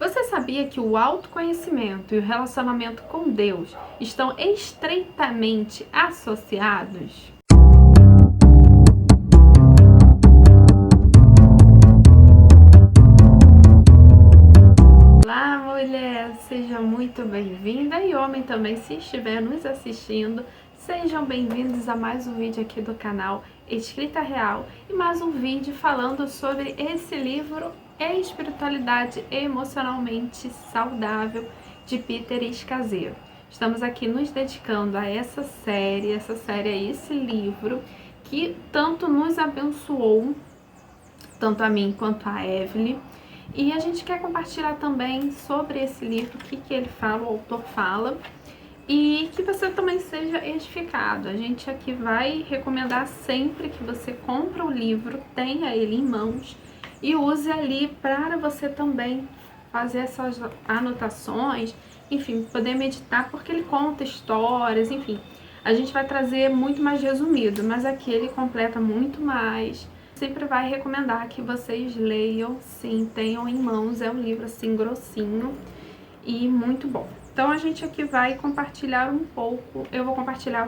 Você sabia que o autoconhecimento e o relacionamento com Deus estão estreitamente associados? Olá, mulher! Seja muito bem-vinda e homem também, se estiver nos assistindo, sejam bem-vindos a mais um vídeo aqui do canal Escrita Real e mais um vídeo falando sobre esse livro Espiritualidade Emocionalmente Saudável de Peter Escaseiro. Estamos aqui nos dedicando a essa série, esse livro que tanto nos abençoou, tanto a mim quanto a Evelyn. E a gente quer compartilhar também sobre esse livro, o que ele fala, o autor fala, e que você também seja edificado. A gente aqui vai recomendar sempre que você compre o livro, tenha ele em mãos e use ali para você também fazer essas anotações, enfim, poder meditar, porque ele conta histórias, enfim. A gente vai trazer muito mais resumido, mas aqui ele completa muito mais. Sempre vai recomendar que vocês leiam, sim, tenham em mãos, é um livro assim grossinho e muito bom. Então a gente aqui vai compartilhar um pouco, eu vou compartilhar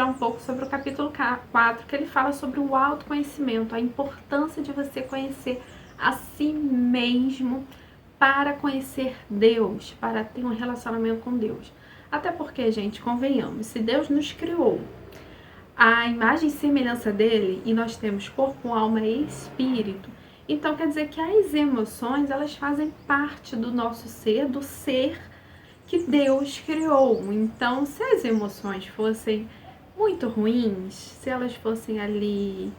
um pouco sobre o capítulo 4, que ele fala sobre o autoconhecimento, a importância de você conhecer a si mesmo para conhecer Deus, para ter um relacionamento com Deus. Até porque, gente, convenhamos, se Deus nos criou a imagem e semelhança dele, e nós temos corpo, alma e espírito, então quer dizer que as emoções, elas fazem parte do nosso ser, do ser que Deus criou. Então, se as emoções fossem muito ruins, se elas fossem ali,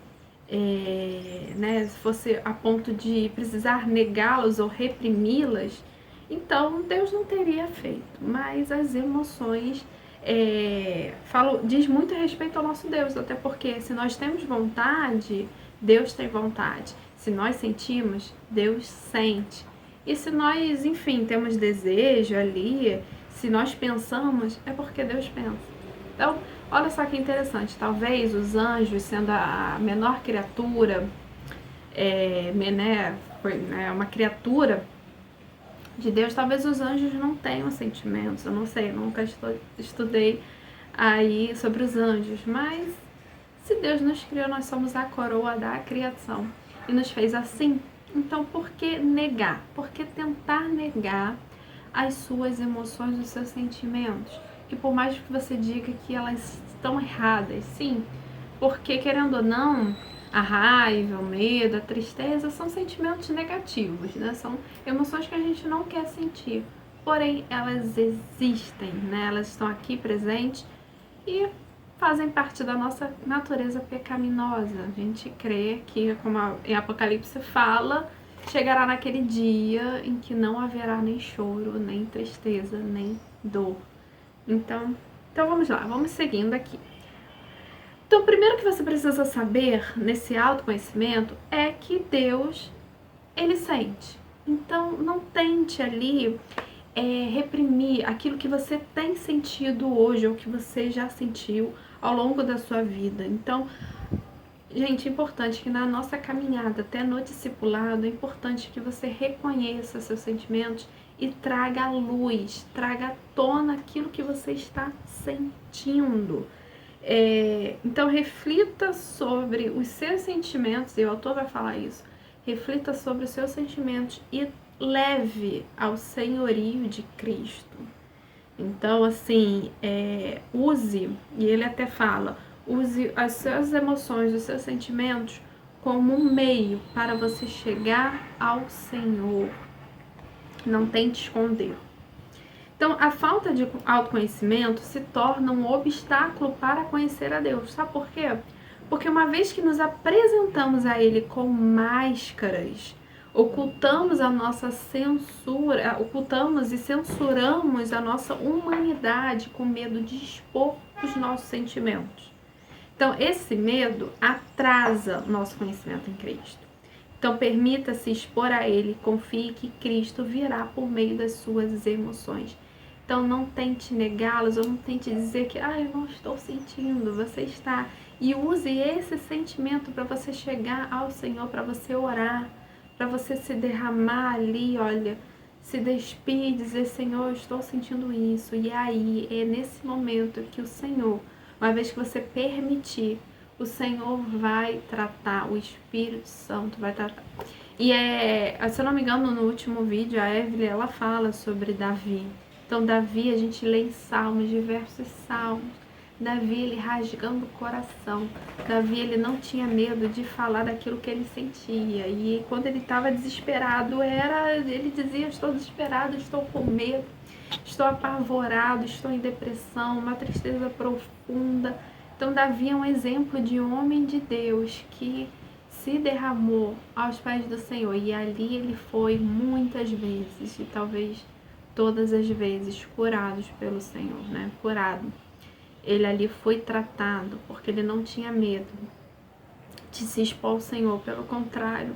se fosse a ponto de precisar negá-las ou reprimi-las, então Deus não teria feito. Mas as emoções diz muito a respeito ao nosso Deus, até porque se nós temos vontade, Deus tem vontade. Se nós sentimos, Deus sente. E se nós, enfim, temos desejo ali, se nós pensamos, é porque Deus pensa. Então, olha só que interessante, talvez os anjos, sendo a menor criatura, uma criatura de Deus, talvez os anjos não tenham sentimentos, eu não sei, eu nunca estudei aí sobre os anjos, mas se Deus nos criou, nós somos a coroa da criação e nos fez assim, então por que negar? Por que tentar negar as suas emoções, os seus sentimentos? Que por mais que você diga que elas estão erradas, sim, porque querendo ou não, a raiva, o medo, a tristeza são sentimentos negativos, né? São emoções que a gente não quer sentir, porém elas existem, né? Elas estão aqui presentes e fazem parte da nossa natureza pecaminosa. A gente crê que, como em Apocalipse fala, chegará naquele dia em que não haverá nem choro, nem tristeza, nem dor. Então vamos lá, vamos seguindo aqui. Então, o primeiro que você precisa saber nesse autoconhecimento é que Deus, ele sente. Então, não tente ali reprimir aquilo que você tem sentido hoje ou que você já sentiu ao longo da sua vida. Então, gente, é importante que na nossa caminhada até no discipulado, é importante que você reconheça seus sentimentos e traga à luz, traga à tona aquilo que você está sentindo. Então reflita sobre os seus sentimentos, e o autor vai falar isso, reflita sobre os seus sentimentos e leve ao senhorio de Cristo. Então assim, use, e ele até fala, use as suas emoções, os seus sentimentos como um meio para você chegar ao Senhor. Não tente esconder. Então, a falta de autoconhecimento se torna um obstáculo para conhecer a Deus. Sabe por quê? Porque uma vez que nos apresentamos a Ele com máscaras, ocultamos a nossa censura, ocultamos e censuramos a nossa humanidade com medo de expor os nossos sentimentos. Então, esse medo atrasa o nosso conhecimento em Cristo. Então, permita-se expor a Ele, confie que Cristo virá por meio das suas emoções. Então, não tente negá-las, ou não tente dizer que eu não estou sentindo, você está. E use esse sentimento para você chegar ao Senhor, para você orar, para você se derramar ali, olha, se despir e dizer, Senhor, eu estou sentindo isso. E aí, é nesse momento que o Senhor, uma vez que você permitir, o Senhor vai tratar, o Espírito Santo vai tratar. E se eu não me engano, no último vídeo, a Evelyn, ela fala sobre Davi. Então, Davi, a gente lê em Salmos, diversos Salmos. Davi, ele rasgando o coração. Davi, ele não tinha medo de falar daquilo que ele sentia. E quando ele estava desesperado, ele dizia, estou desesperado, estou com medo, estou apavorado, estou em depressão, uma tristeza profunda. Então, Davi é um exemplo de homem de Deus que se derramou aos pés do Senhor. E ali ele foi muitas vezes, e talvez todas as vezes, curados pelo Senhor, né? Curado. Ele ali foi tratado, porque ele não tinha medo de se expor ao Senhor. Pelo contrário,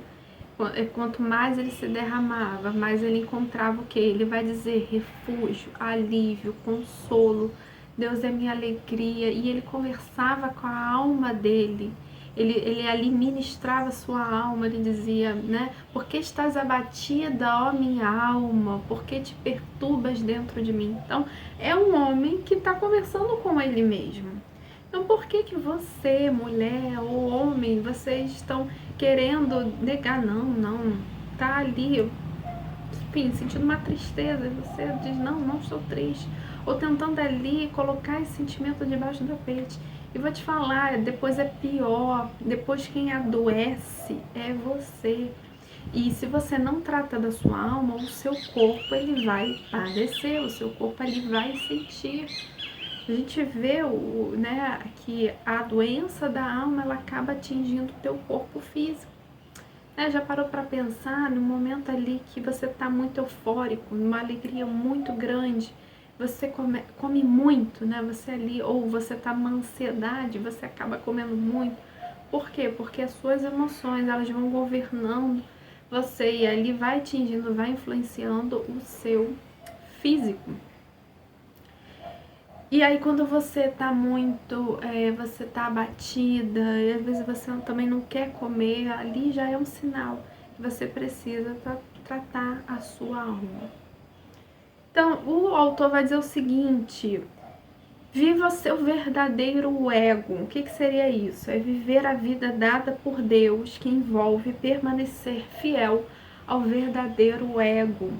quanto mais ele se derramava, mais ele encontrava o que? Ele vai dizer refúgio, alívio, consolo. Deus é minha alegria. E ele conversava com a alma dele. Ele ali ministrava sua alma, ele dizia, né? Por que estás abatida, ó minha alma? Por que te perturbas dentro de mim? Então, é um homem que está conversando com ele mesmo. Então, por que você, mulher ou homem, vocês estão querendo negar? Não, tá ali, enfim, sentindo uma tristeza, e você diz, não estou triste. Ou tentando ali colocar esse sentimento debaixo do tapete. E vou te falar, depois é pior, depois quem adoece é você. E se você não trata da sua alma, o seu corpo ele vai padecer, o seu corpo ele vai sentir. A gente vê né, que a doença da alma ela acaba atingindo o teu corpo físico. Já parou para pensar no momento ali que você está muito eufórico, numa alegria muito grande, você come muito, né? Você ali, ou você está numa ansiedade, você acaba comendo muito. Por quê? Porque as suas emoções, elas vão governando você e ali vai atingindo, vai influenciando o seu físico. E aí quando você tá muito, você tá abatida, e às vezes você também não quer comer, ali já é um sinal que você precisa tratar a sua alma. Então, o autor vai dizer o seguinte, viva seu verdadeiro ego. O que seria isso? É viver a vida dada por Deus, que envolve permanecer fiel ao verdadeiro ego.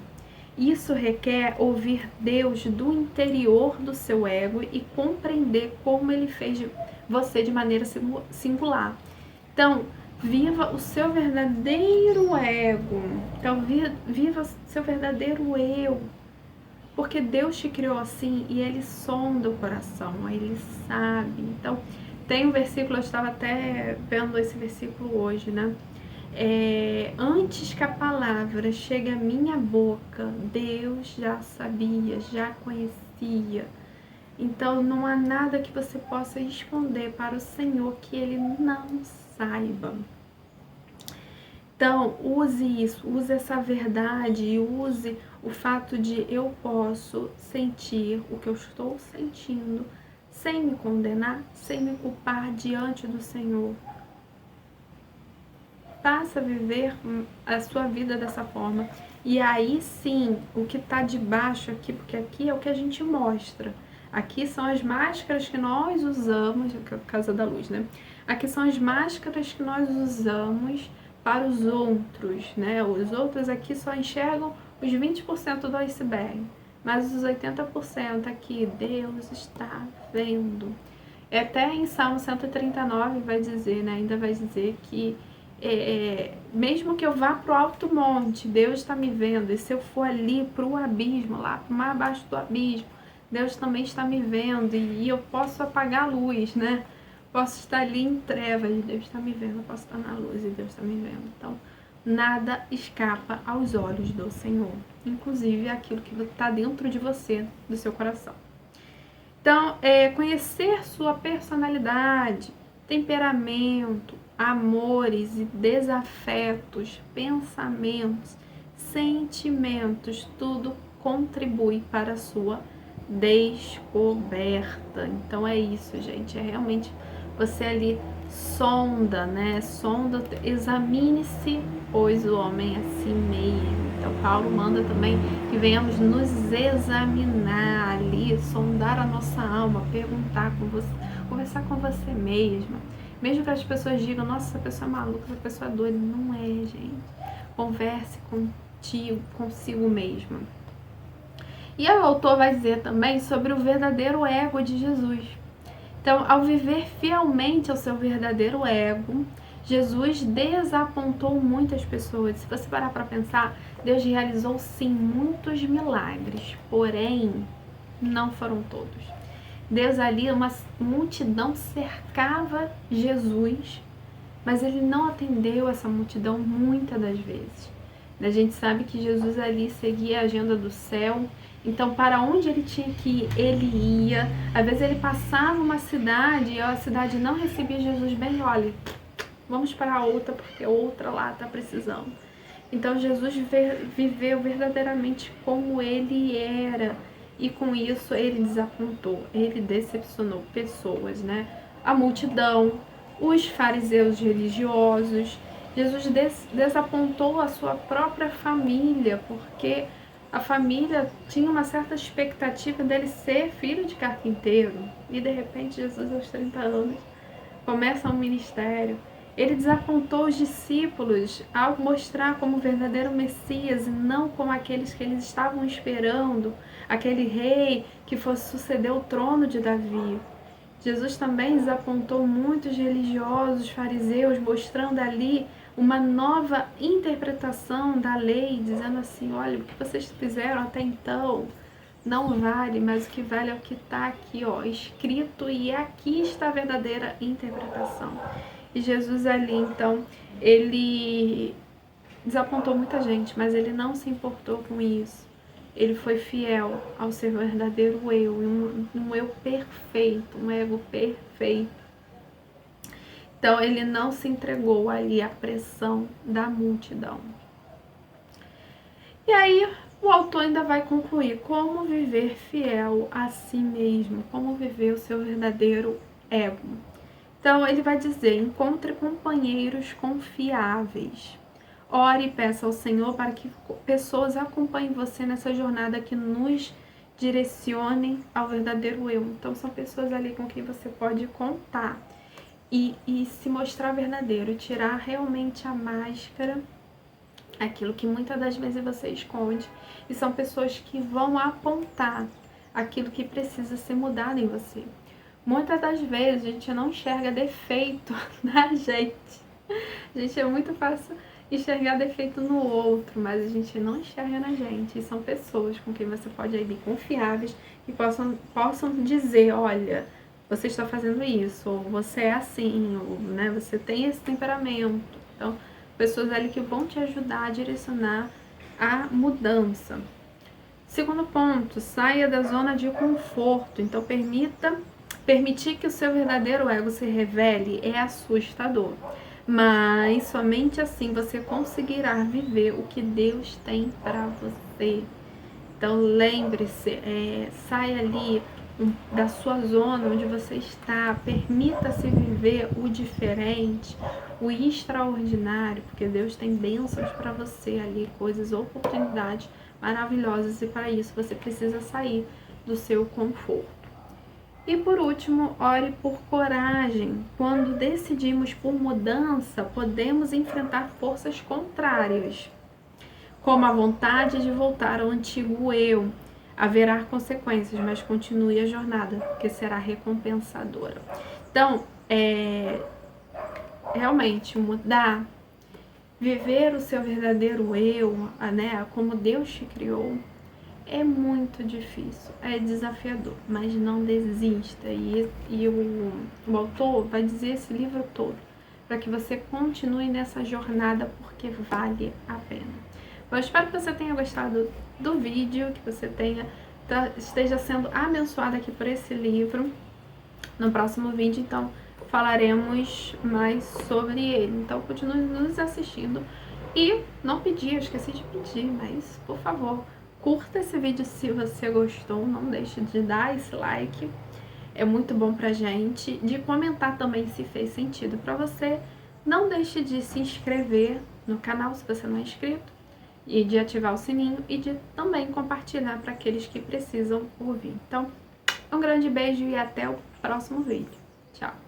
Isso requer ouvir Deus do interior do seu ego e compreender como ele fez você de maneira singular. Então, viva o seu verdadeiro ego. Então, viva o seu verdadeiro eu. Porque Deus te criou assim e Ele sonda o coração, Ele sabe. Então, tem um versículo, eu estava até vendo esse versículo hoje, né? Antes que a palavra chegue à minha boca, Deus já sabia, já conhecia. Então não há nada que você possa esconder para o Senhor que Ele não saiba. Então use isso, use essa verdade, use o fato de eu posso sentir o que eu estou sentindo sem me condenar, sem me culpar diante do Senhor. Passa a viver a sua vida dessa forma. E aí sim, o que está debaixo aqui, porque aqui é o que a gente mostra. Aqui são as máscaras que nós usamos, por causa da luz, né? Aqui são as máscaras que nós usamos para os outros, né? Os outros aqui só enxergam os 20% do iceberg. Mas os 80% aqui, Deus está vendo. Até em Salmo 139 vai dizer, né? Ainda vai dizer que mesmo que eu vá para o alto monte, Deus está me vendo. E se eu for ali para o abismo, lá mais abaixo do abismo, Deus também está me vendo. E eu posso apagar a luz, né? Posso estar ali em trevas, Deus está me vendo. Eu posso estar na luz e Deus está me vendo. Então, nada escapa aos olhos do Senhor. Inclusive aquilo que está dentro de você, do seu coração. Então, conhecer sua personalidade, temperamento, amores e desafetos, pensamentos, sentimentos, tudo contribui para a sua descoberta. Então é isso, gente, é realmente você ali sonda, né? Sonda, examine-se, pois o homem a si mesmo. Então Paulo manda também que venhamos nos examinar ali, sondar a nossa alma, perguntar com você, conversar com você mesma. Mesmo que as pessoas digam, nossa, essa pessoa é maluca, essa pessoa é doida. Não é, gente. Converse consigo mesmo. E o autor vai dizer também sobre o verdadeiro ego de Jesus. Então, ao viver fielmente ao seu verdadeiro ego, Jesus desapontou muitas pessoas. Se você parar para pensar, Deus realizou sim muitos milagres, porém, não foram todos. Deus ali, uma multidão cercava Jesus, mas ele não atendeu essa multidão muitas das vezes. A gente sabe que Jesus ali seguia a agenda do céu, então para onde ele tinha que ir, ele ia. Às vezes ele passava uma cidade e a cidade não recebia Jesus bem, olha, vamos para outra porque outra lá está precisando. Então Jesus viveu verdadeiramente como ele era, e com isso ele desapontou, ele decepcionou pessoas, né? A multidão, os fariseus religiosos. Jesus desapontou a sua própria família, porque a família tinha uma certa expectativa dele ser filho de carpinteiro, e de repente Jesus aos 30 anos começa um ministério. Ele desapontou os discípulos ao mostrar como verdadeiro Messias e não como aqueles que eles estavam esperando, aquele rei que fosse suceder o trono de Davi. Jesus também desapontou muitos religiosos, fariseus, mostrando ali uma nova interpretação da lei, dizendo assim, olha, o que vocês fizeram até então não vale, mas o que vale é o que está aqui, ó, escrito, e aqui está a verdadeira interpretação. E Jesus ali, então, ele desapontou muita gente, mas ele não se importou com isso. Ele foi fiel ao seu verdadeiro eu, um eu perfeito, um ego perfeito. Então ele não se entregou ali à pressão da multidão. E aí o autor ainda vai concluir como viver fiel a si mesmo, como viver o seu verdadeiro ego. Então ele vai dizer, encontre companheiros confiáveis. Ore e peça ao Senhor para que pessoas acompanhem você nessa jornada que nos direcionem ao verdadeiro eu. Então são pessoas ali com quem você pode contar e se mostrar verdadeiro, tirar realmente a máscara, aquilo que muitas das vezes você esconde. E são pessoas que vão apontar aquilo que precisa ser mudado em você. Muitas das vezes a gente não enxerga defeito na gente. A gente é muito fácil enxergar defeito no outro, mas a gente não enxerga na gente. E são pessoas com quem você pode ir confiáveis e possam dizer, olha, você está fazendo isso, ou você é assim, ou, né, você tem esse temperamento. Então, pessoas ali que vão te ajudar a direcionar a mudança. Segundo ponto, saia da zona de conforto. Então, permitir que o seu verdadeiro ego se revele é assustador. Mas somente assim você conseguirá viver o que Deus tem para você. Então lembre-se, saia ali da sua zona onde você está, permita-se viver o diferente, o extraordinário, porque Deus tem bênçãos para você ali, coisas, oportunidades maravilhosas, e para isso você precisa sair do seu conforto. E por último, ore por coragem. Quando decidimos por mudança, podemos enfrentar forças contrárias, como a vontade de voltar ao antigo eu. Haverá consequências, mas continue a jornada, porque será recompensadora. Então, realmente mudar, viver o seu verdadeiro eu, né, como Deus te criou, é muito difícil, é desafiador, mas não desista. E o autor vai dizer esse livro todo para que você continue nessa jornada, porque vale a pena. Eu espero que você tenha gostado do vídeo, que você esteja sendo abençoado aqui por esse livro. No próximo vídeo, então, falaremos mais sobre ele. Então, continue nos assistindo. E não pedi, eu esqueci de pedir, mas, por favor, curta esse vídeo se você gostou, não deixe de dar esse like. é muito bom pra gente, de comentar também se fez sentido pra você. Não deixe de se inscrever no canal se você não é inscrito, e de ativar o sininho e de também compartilhar para aqueles que precisam ouvir. Então, um grande beijo e até o próximo vídeo. Tchau!